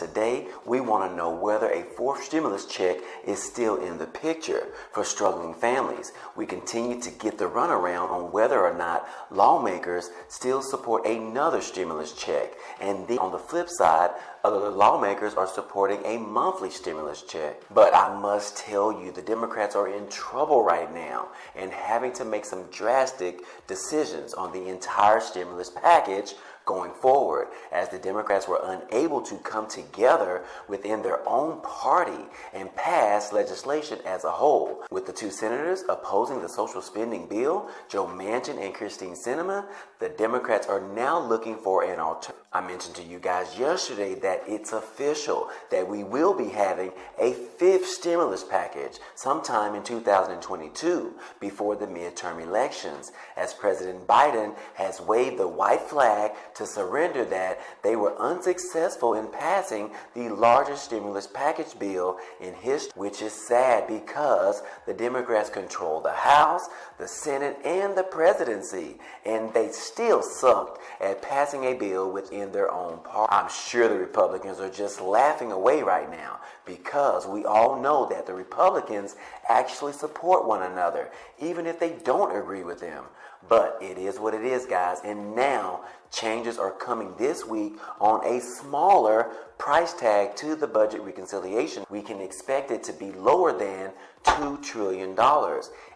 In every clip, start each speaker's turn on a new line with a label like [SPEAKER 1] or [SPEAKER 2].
[SPEAKER 1] today we want to know whether a fourth stimulus check is still in the picture for struggling families. We continue to get the runaround on whether or not lawmakers still support another stimulus check. And then on the flip side, other lawmakers are supporting a monthly stimulus check. But I must tell you, the Democrats are in trouble right now and having to make some drastic decisions on the entire stimulus package going forward, as the Democrats were unable to come together within their own party and pass legislation as a whole. With the two senators opposing the social spending bill, Joe Manchin and Kyrsten Sinema, the Democrats are now looking for an alternative. I mentioned to you guys yesterday that it's official that we will be having a fifth stimulus package sometime in 2022 before the midterm elections, as President Biden has waved the white flag to surrender that they were unsuccessful in passing the largest stimulus package bill in history, which is sad because the Democrats control the House, the Senate, and the presidency, and they still sucked at passing a bill within their own party. I'm sure the Republicans are just laughing away right now because we all know that the Republicans actually support one another, even if they don't agree with them. But it is what it is, guys, and now changes are coming this week on a smaller price tag to the budget reconciliation. We can expect it to be lower than $2 trillion.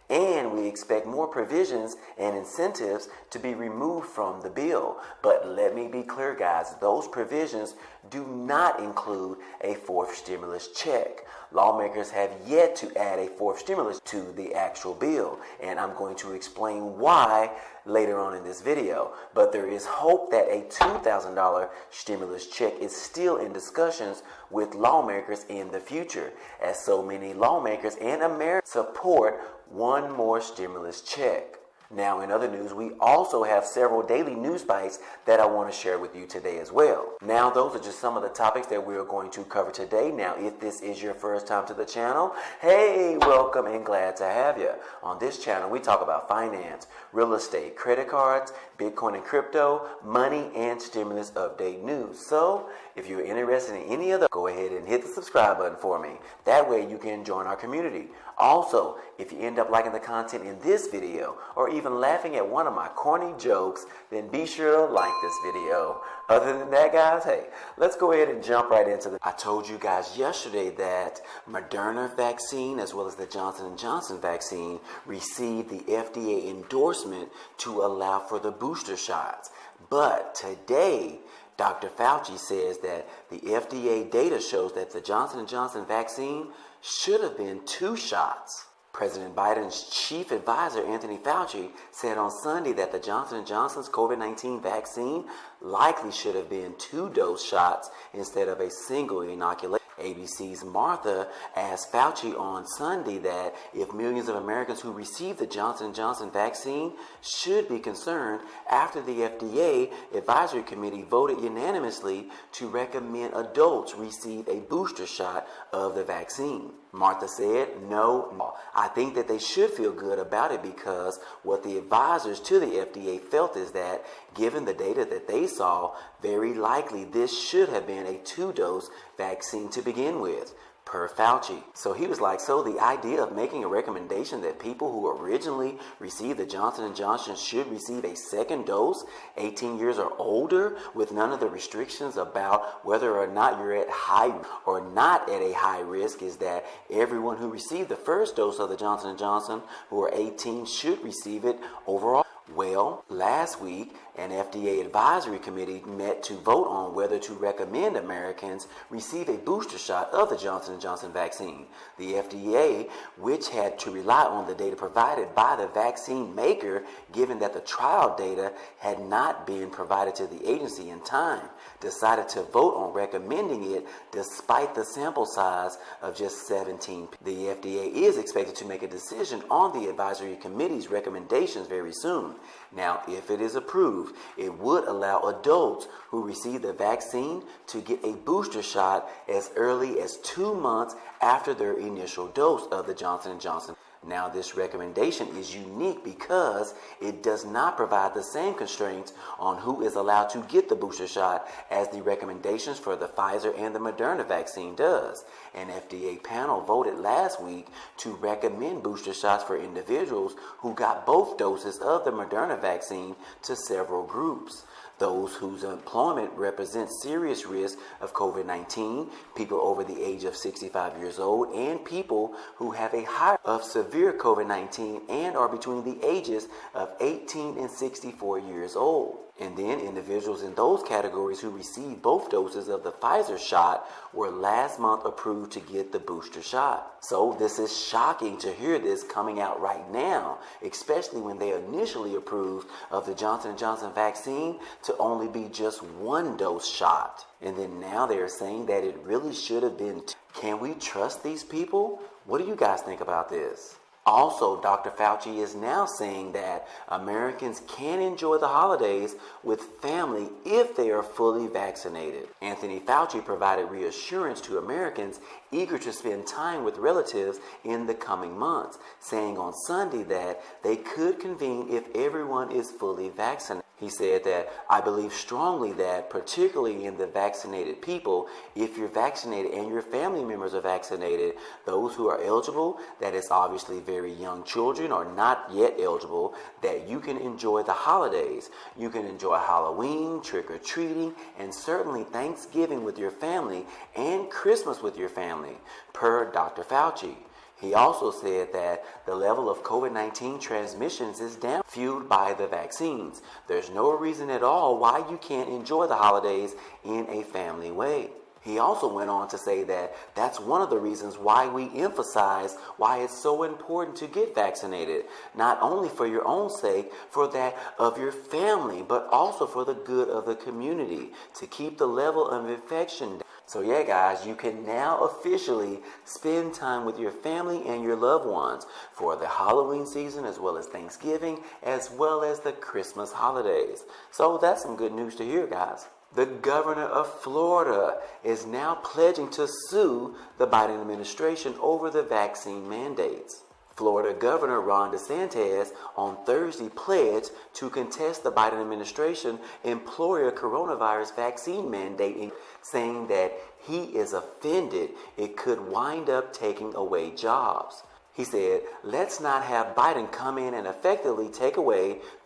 [SPEAKER 1] And we expect more provisions and incentives to be removed from the bill. But let me be clear, guys, those provisions do not include a fourth stimulus check. Lawmakers have yet to add a fourth stimulus to the actual bill, and I'm going to explain why later on in this video. But there is hope that a $2,000 stimulus check is still in discussions with lawmakers in the future, as so many lawmakers and Americans support one more stimulus check. Now, in other news, we also have several daily news bites that I want to share with you today as well. Now, those are just some of the topics that we are going to cover today. Now, if this is your first time to the channel, hey, welcome and glad to have you. On this channel, we talk about finance, real estate, credit cards, Bitcoin and crypto, money, and stimulus update news. So, if you're interested in any of those, go ahead and hit the subscribe button for me. That way you can join our community. Also, if you end up liking the content in this video or even laughing at one of my corny jokes, then be sure to like this video. Other than that, guys, hey, let's go ahead and jump right into it. I told you guys yesterday that Moderna vaccine as well as the Johnson & Johnson vaccine received the FDA endorsement to allow for the booster shots. But today, Dr. Fauci says that the FDA data shows that the Johnson & Johnson vaccine should have been 2 shots. President Biden's chief advisor, Anthony Fauci, said on Sunday that the Johnson & Johnson's COVID-19 vaccine likely should have been 2-dose shots instead of a single inoculation. ABC's Martha asked Fauci on Sunday that if millions of Americans who received the Johnson & Johnson vaccine should be concerned after the FDA advisory committee voted unanimously to recommend adults receive a booster shot of the vaccine. Martha said, no, I think that they should feel good about it because what the advisors to the FDA felt is that given the data that they saw, very likely this should have been a 2-dose vaccine to begin with, per Fauci. So he was like, so the idea of making a recommendation that people who originally received the Johnson & Johnson should receive a second dose, 18 years or older, with none of the restrictions about whether or not you're at high or not at a high risk, is that everyone who received the first dose of the Johnson & Johnson who are 18 should receive it overall. Well, last week, an FDA advisory committee met to vote on whether to recommend Americans receive a booster shot of the Johnson & Johnson vaccine. The FDA, which had to rely on the data provided by the vaccine maker, given that the trial data had not been provided to the agency in time, decided to vote on recommending it despite the sample size of just 17. The FDA is expected to make a decision on the advisory committee's recommendations very soon. Now, if it is approved, it would allow adults who receive the vaccine to get a booster shot as early as 2 months after their initial dose of the Johnson & Johnson. Now, this recommendation is unique because it does not provide the same constraints on who is allowed to get the booster shot as the recommendations for the Pfizer and the Moderna vaccine does. An FDA panel voted last week to recommend booster shots for individuals who got both doses of the Moderna vaccine to several groups. Those whose employment represents serious risk of COVID-19, people over the age of 65 years old, and people who have a high of severe COVID-19 and are between the ages of 18 and 64 years old. And then individuals in those categories who received both doses of the Pfizer shot were last month approved to get the booster shot. So this is shocking to hear this coming out right now, especially when they initially approved of the Johnson & Johnson vaccine to only be just one dose shot. And then now they're saying that it really should have been Can we trust these people? What do you guys think about this? Also, Dr. Fauci is now saying that Americans can enjoy the holidays with family if they are fully vaccinated. Anthony Fauci provided reassurance to Americans eager to spend time with relatives in the coming months, saying on Sunday that they could convene if everyone is fully vaccinated. He said that, I believe strongly that, particularly in the vaccinated people, if you're vaccinated and your family members are vaccinated, those who are eligible, that is obviously very young children or not yet eligible, that you can enjoy the holidays. You can enjoy Halloween, trick-or-treating, and certainly Thanksgiving with your family and Christmas with your family, per Dr. Fauci. He also said that the level of COVID-19 transmissions is down, fueled by the vaccines. There's no reason at all why you can't enjoy the holidays in a family way. He also went on to say that that's one of the reasons why we emphasize why it's so important to get vaccinated, not only for your own sake, for that of your family, but also for the good of the community, to keep the level of infection down. So yeah, guys, you can now officially spend time with your family and your loved ones for the Halloween season, as well as Thanksgiving, as well as the Christmas holidays. So that's some good news to hear, guys. The governor of Florida is now pledging to sue the Biden administration over the vaccine mandates. Florida Governor Ron DeSantis on Thursday pledged to contest the Biden administration employer coronavirus vaccine mandate, saying that he is offended it could wind up taking away jobs. He said, let's not have Biden come in and effectively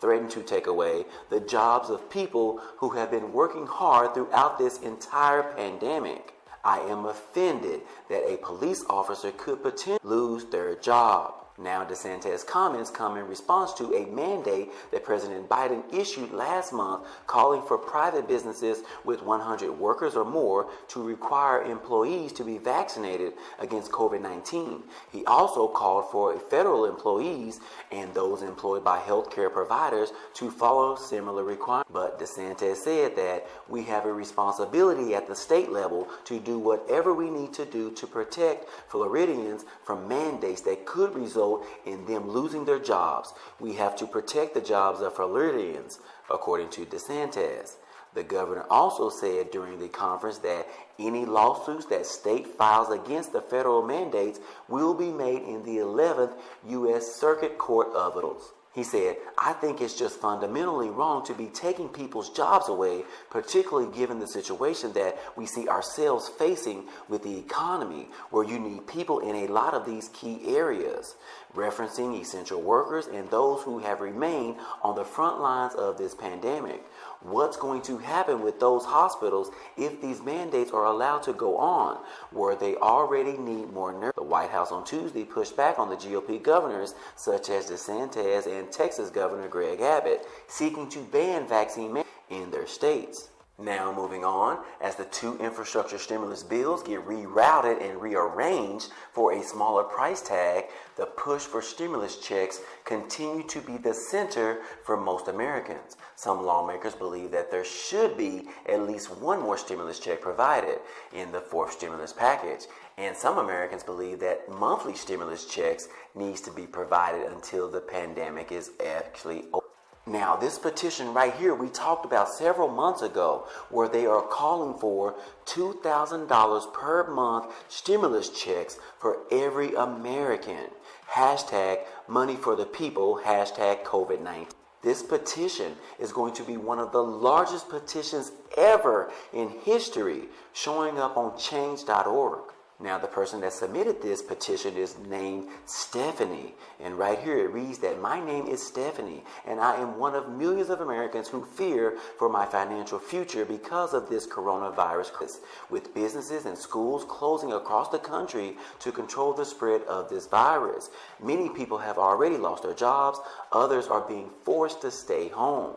[SPEAKER 1] threaten to take away the jobs of people who have been working hard throughout this entire pandemic. I am offended that a police officer could potentially lose their job. Now, DeSantis' comments come in response to a mandate that President Biden issued last month calling for private businesses with 100 workers or more to require employees to be vaccinated against COVID-19. He also called for federal employees and those employed by healthcare providers to follow similar requirements. But DeSantis said that we have a responsibility at the state level to do whatever we need to do to protect Floridians from mandates that could result in them losing their jobs. We have to protect the jobs of Floridians, according to DeSantis. The governor also said during the conference that any lawsuits that state files against the federal mandates will be made in the 11th U.S. Circuit Court of Appeals. He said, I think it's just fundamentally wrong to be taking people's jobs away, particularly given the situation that we see ourselves facing with the economy, where you need people in a lot of these key areas, referencing essential workers and those who have remained on the front lines of this pandemic. What's going to happen with those hospitals if these mandates are allowed to go on, where they already need more nurses? The White House on Tuesday pushed back on the GOP governors, such as DeSantis and Texas Governor Greg Abbott, seeking to ban vaccine mandates in their states. Now moving on, as the two infrastructure stimulus bills get rerouted and rearranged for a smaller price tag, the push for stimulus checks continue to be the center for most Americans. Some lawmakers believe that there should be at least one more stimulus check provided in the fourth stimulus package. And some Americans believe that monthly stimulus checks needs to be provided until the pandemic is actually over. Now, this petition right here we talked about several months ago, where they are calling for $2,000 per month stimulus checks for every American. Hashtag money for the people, hashtag COVID-19. This petition is going to be one of the largest petitions ever in history, showing up on change.org. Now, the person that submitted this petition is named Stephanie. And right here it reads that my name is Stephanie, and I am one of millions of Americans who fear for my financial future because of this coronavirus crisis, with businesses and schools closing across the country to control the spread of this virus. Many people have already lost their jobs. Others are being forced to stay home.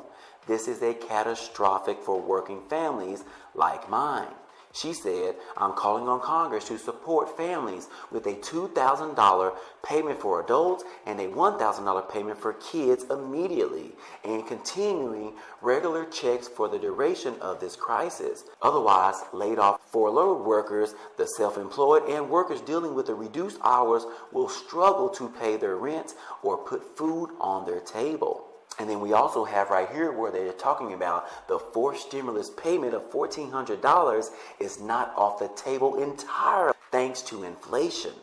[SPEAKER 1] This is a catastrophic for working families like mine. She said, I'm calling on Congress to support families with a $2,000 payment for adults and a $1,000 payment for kids immediately, and continuing regular checks for the duration of this crisis. Otherwise, laid off furloughed workers, the self-employed, and workers dealing with the reduced hours will struggle to pay their rent or put food on their table. And then we also have right here where they're talking about the fourth stimulus payment of $1,400 is not off the table entirely thanks to inflation.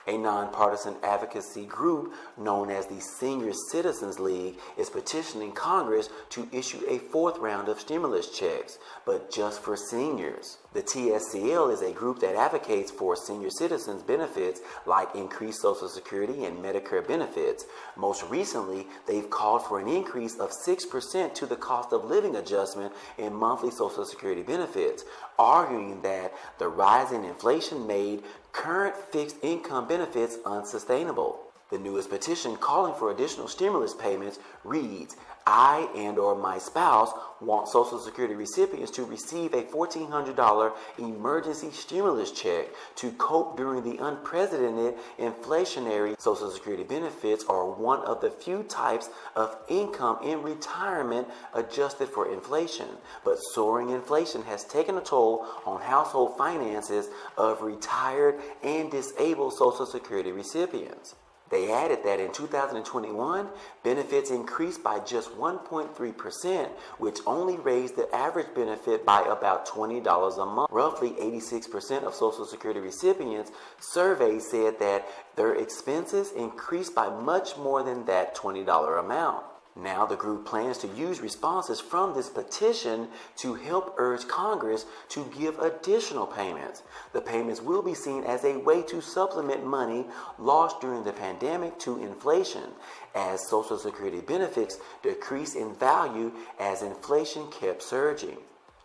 [SPEAKER 1] A nonpartisan advocacy group known as the Senior Citizens League is petitioning Congress to issue a fourth round of stimulus checks, but just for seniors. The TSCL is a group that advocates for senior citizens benefits like increased Social Security and Medicare benefits. Most recently, they've called for an increase of 6% to the cost of living adjustment in monthly Social Security benefits, arguing that the rise in inflation made current fixed income benefits unsustainable. The newest petition calling for additional stimulus payments reads, I and or my spouse want Social Security recipients to receive a $1,400 emergency stimulus check to cope during the unprecedented inflationary. Social Security benefits are one of the few types of income in retirement adjusted for inflation, but soaring inflation has taken a toll on household finances of retired and disabled Social Security recipients. They added that in 2021, benefits increased by just 1.3%, which only raised the average benefit by about $20 a month. Roughly 86% of Social Security recipients surveyed said that their expenses increased by much more than that $20 amount. Now the group plans to use responses from this petition to help urge Congress to give additional payments. The payments will be seen as a way to supplement money lost during the pandemic to inflation, as Social Security benefits decreased in value as inflation kept surging.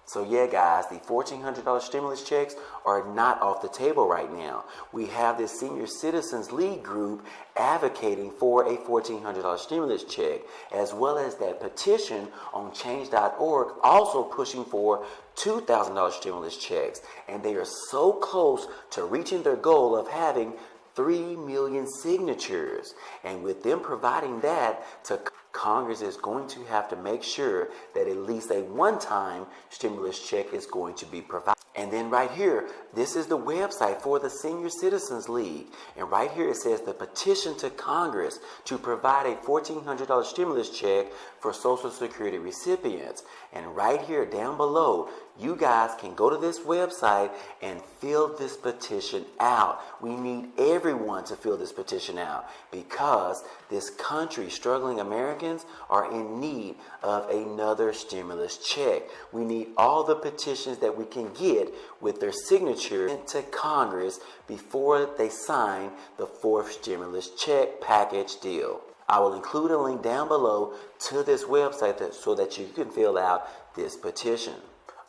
[SPEAKER 1] So yeah, guys, the $1,400 stimulus checks are not off the table right now. We have this Senior Citizens League group advocating for a $1,400 stimulus check, as well as that petition on change.org also pushing for $2,000 stimulus checks. And they are so close to reaching their goal of having 3 million signatures. And with them providing that to Congress is going to have to make sure that at least a one-time stimulus check is going to be provided. And then right here, this is the website for the Senior Citizens League. And right here it says the petition to Congress to provide a $1,400 stimulus check for Social Security recipients. And right here down below, you guys can go to this website and fill this petition out. We need everyone to fill this petition out because this country, struggling Americans, are in need of another stimulus check. We need all the petitions that we can get with their signature into Congress before they sign the fourth stimulus check package deal. I will include a link down below to this website so that you can fill out this petition.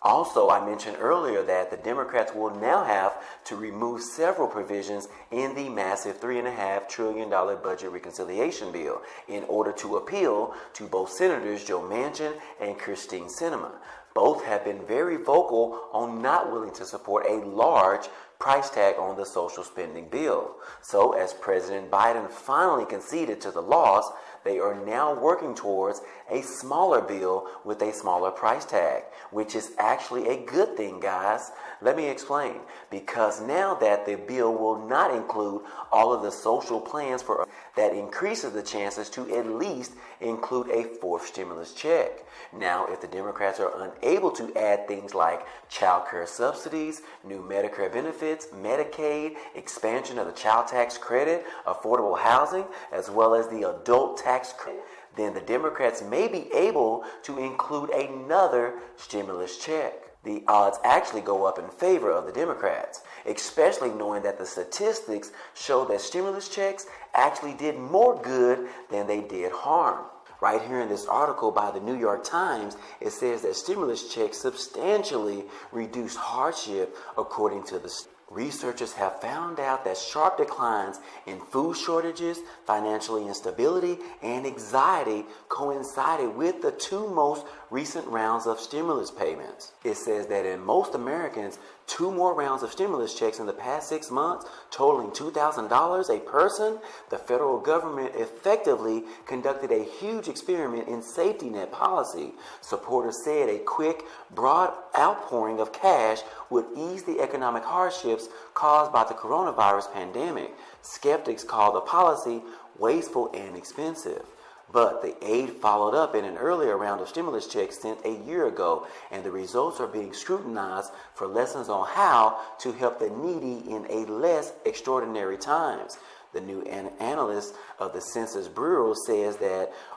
[SPEAKER 1] Also, I mentioned earlier that the Democrats will now have to remove several provisions in the massive $3.5 trillion budget reconciliation bill in order to appeal to both Senators Joe Manchin and Kyrsten Sinema. Both have been very vocal on not willing to support a large price tag on the social spending bill. So, as President Biden finally conceded to the loss, they are now working towards a smaller bill with a smaller price tag, which is actually a good thing, guys. Let me explain. Because now that the bill will not include all of the social plans for that increases the chances to at least include a fourth stimulus check. Now, if the Democrats are unable to add things like child care subsidies, new Medicare benefits, Medicaid, expansion of the child tax credit, affordable housing, as well as the adult tax credit, then the Democrats may be able to include another stimulus check. The odds actually go up in favor of the Democrats, especially knowing that the statistics show that stimulus checks actually did more good than they did harm. Right here in this article by the New York Times, it says that stimulus checks substantially reduced hardship according to the researchers have found out that sharp declines in food shortages, financial instability, and anxiety coincided with the two most recent rounds of stimulus payments. It says that in most Americans, 2 more rounds of stimulus checks in the past 6 months, totaling $2,000 a person, the federal government effectively conducted a huge experiment in safety net policy. Supporters said a quick, broad outpouring of cash would ease the economic hardships caused by the coronavirus pandemic. Skeptics call the policy wasteful and expensive. But the aid followed up in an earlier round of stimulus checks sent a year ago, and the results are being scrutinized for lessons on how to help the needy in a less extraordinary times. The new analyst of the Census Bureau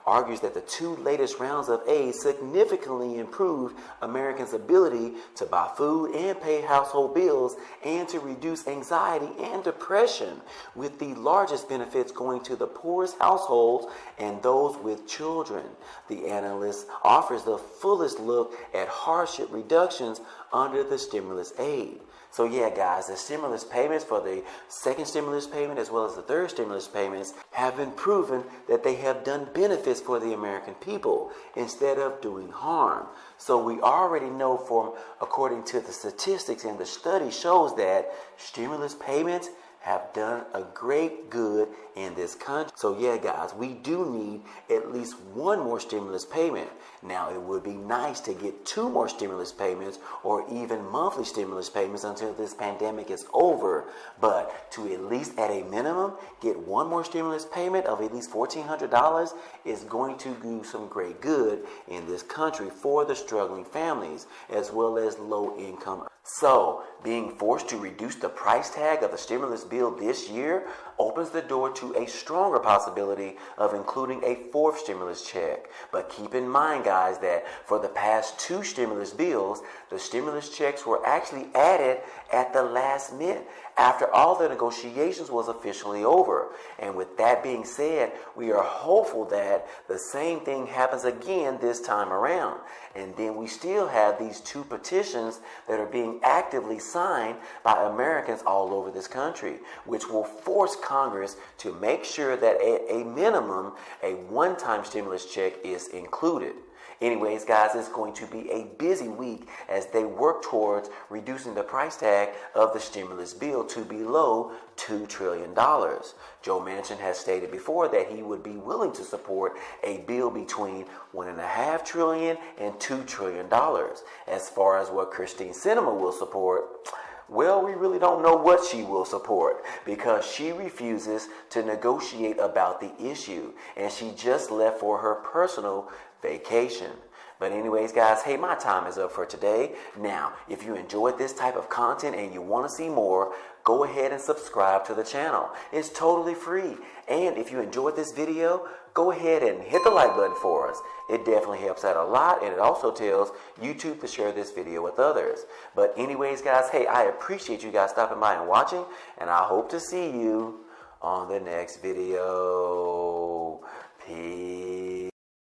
[SPEAKER 1] argues that the 2 latest rounds of aid significantly improved Americans' ability to buy food and pay household bills and to reduce anxiety and depression, with the largest benefits going to the poorest households and those with children. The analyst offers the fullest look at hardship reductions under the stimulus aid. So yeah, guys, the stimulus payments for the second stimulus payment as well as the third stimulus payments have been proven that they have done benefits for the American people instead of doing harm. So we already know according to the statistics and the study shows that stimulus payments have done a great good in this country. So yeah, guys, we do need at least 1 more stimulus payment. Now, it would be nice to get 2 more stimulus payments or even monthly stimulus payments until this pandemic is over. But to at least at a minimum get 1 more stimulus payment of at least $1,400 is going to do some great good in this country for the struggling families as well as low income. So, being forced to reduce the price tag of the stimulus bill this year opens the door to a stronger possibility of including a 4th stimulus check. But keep in mind, guys, that for the past 2 stimulus bills, the stimulus checks were actually added at the last minute after all the negotiations was officially over. And with that being said, we are hopeful that the same thing happens again this time around. And then we still have these 2 petitions that are being actively signed by Americans all over this country, which will force Congress to make sure that at a minimum, a one-time stimulus check is included. Anyways, guys, it's going to be a busy week as they work towards reducing the price tag of the stimulus bill to below $2 trillion. Joe Manchin has stated before that he would be willing to support a bill between $1.5 trillion and $2 trillion. As far as what Kyrsten Sinema will support, well, we really don't know what she will support because she refuses to negotiate about the issue and she just left for her personal vacation. But anyways, guys, hey, my time is up for today. Now, if you enjoyed this type of content and you want to see more, go ahead and subscribe to the channel. It's totally free. And if you enjoyed this video, go ahead and hit the like button for us. It definitely helps out a lot, and it also tells YouTube to share this video with others. But anyways, guys, hey, I appreciate you guys stopping by and watching, and I hope to see you on the next video. Peace.